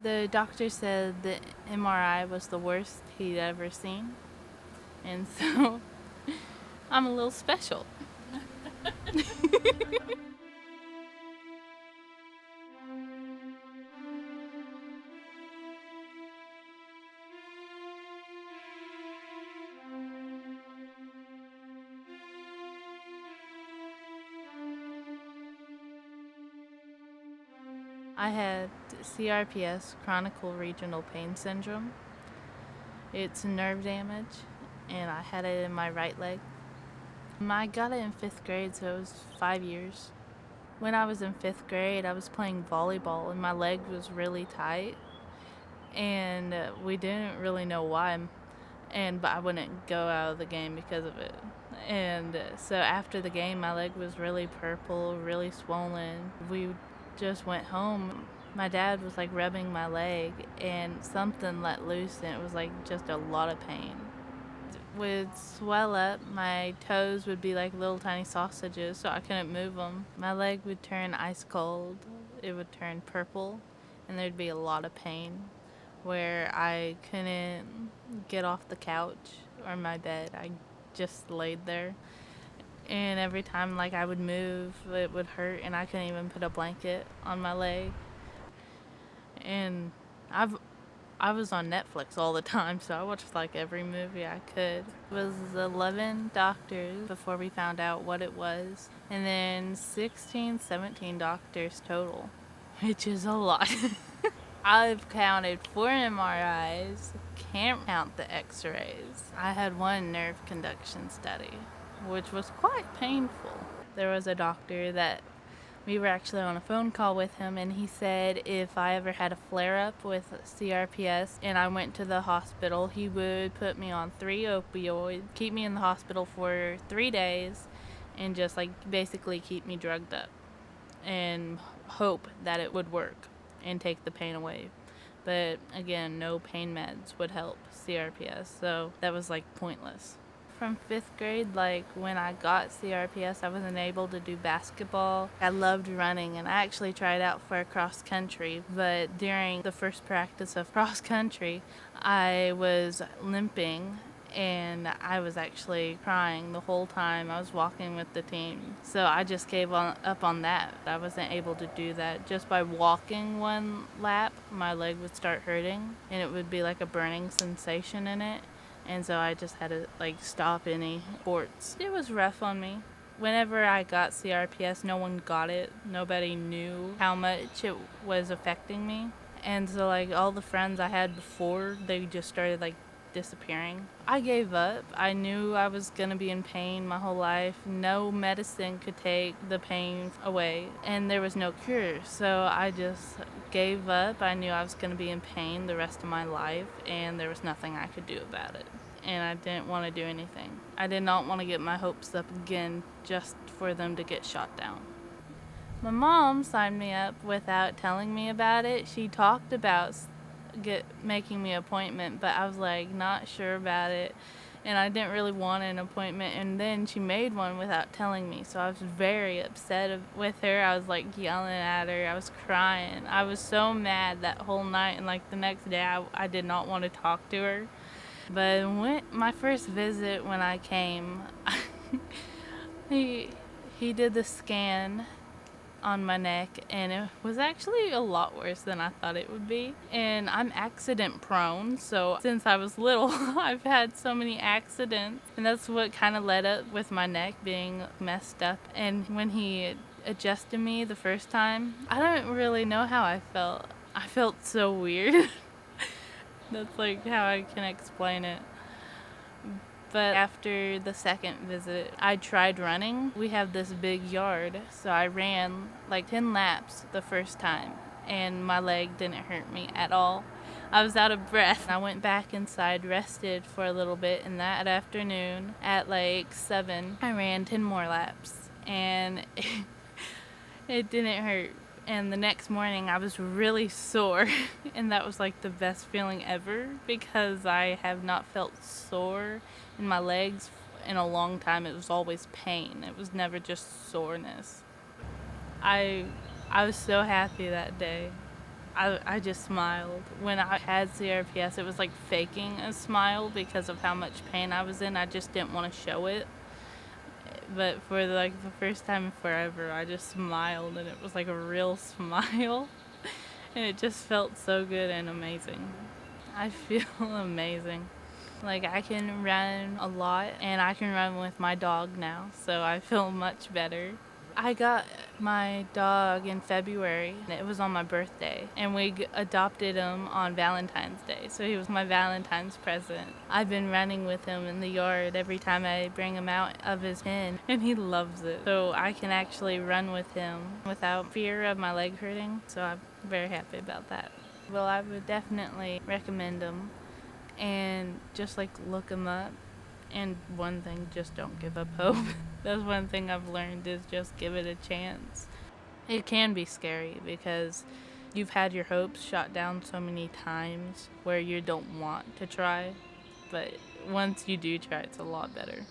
The doctor said the MRI was the worst he'd ever seen, and so I'm a little special. I had CRPS, chronic regional pain syndrome. It's nerve damage, and I had it in my right leg. I got it in 5th grade, so it was 5 years. When I was in 5th grade, I was playing volleyball, and my leg was really tight, and we didn't really know why, but I wouldn't go out of the game because of it. And so after the game, my leg was really purple, really swollen. We just went home. My dad was like rubbing my leg, and something let loose, and it was like just a lot of pain. It would swell up. My toes would be like little tiny sausages, so I couldn't move them. My leg would turn ice cold. It would turn purple, and there'd be a lot of pain where I couldn't get off the couch or my bed. I just laid there. And every time like I would move, it would hurt, and I couldn't even put a blanket on my leg. And I was on Netflix all the time, so I watched like every movie I could. It was 11 doctors before we found out what it was, and then 16, 17 doctors total, which is a lot. I've counted 4 MRIs, can't count the x-rays. I had 1 nerve conduction study, which was quite painful. There was a doctor that we were actually on a phone call with him, and he said if I ever had a flare-up with CRPS and I went to the hospital, he would put me on 3 opioids, keep me in the hospital for 3 days, and just like basically keep me drugged up and hope that it would work and take the pain away. But again, no pain meds would help CRPS, so that was like pointless. From 5th grade, like when I got CRPS, I wasn't able to do basketball. I loved running, and I actually tried out for cross country, but during the first practice of cross country, I was limping, and I was actually crying the whole time I was walking with the team. So I just gave up on that. I wasn't able to do that. Just by walking 1 lap, my leg would start hurting, and it would be like a burning sensation in it. And so I just had to like stop any sports. It was rough on me. Whenever I got CRPS, no one got it. Nobody knew how much it was affecting me. And so like all the friends I had before, they just started like disappearing. I gave up. I knew I was gonna be in pain my whole life. No medicine could take the pain away, and there was no cure. So I just gave up. I knew I was gonna be in pain the rest of my life, and there was nothing I could do about it. And I didn't want to do anything. I did not want to get my hopes up again just for them to get shot down. My mom signed me up without telling me about it. She talked about making me an appointment, but I was like not sure about it, and I didn't really want an appointment. And then she made one without telling me, so I was very upset with her. I was like yelling at her. I was crying. I was so mad that whole night, and like the next day I did not want to talk to her. But my first visit when I came, he did the scan on my neck, and it was actually a lot worse than I thought it would be. And I'm accident prone, so since I was little, I've had so many accidents, and that's what kind of led up with my neck being messed up. And when he adjusted me the first time, I don't really know how I felt. I felt so weird. That's like how I can explain it. But after the second visit, I tried running. We have this big yard, so I ran like 10 laps the first time, and my leg didn't hurt me at all. I was out of breath. I went back inside, rested for a little bit, and that afternoon at like 7, I ran 10 more laps, and it didn't hurt. And the next morning I was really sore, and that was like the best feeling ever, because I have not felt sore in my legs in a long time. It was always pain. It was never just soreness. I was so happy that day. I just smiled. When I had CRPS, it was like faking a smile because of how much pain I was in. I just didn't want to show it. But for like the first time in forever, I just smiled, and it was like a real smile. And it just felt so good and amazing. I feel amazing. Like, I can run a lot, and I can run with my dog now, so I feel much better. I got my dog in February. It was on my birthday, and we adopted him on Valentine's Day, so he was my Valentine's present. I've been running with him in the yard every time I bring him out of his pen, and he loves it. So I can actually run with him without fear of my leg hurting, so I'm very happy about that. Well, I would definitely recommend him, and just like look him up. And one thing, just don't give up hope. That's one thing I've learned, is just give it a chance. It can be scary because you've had your hopes shot down so many times where you don't want to try. But once you do try, it's a lot better.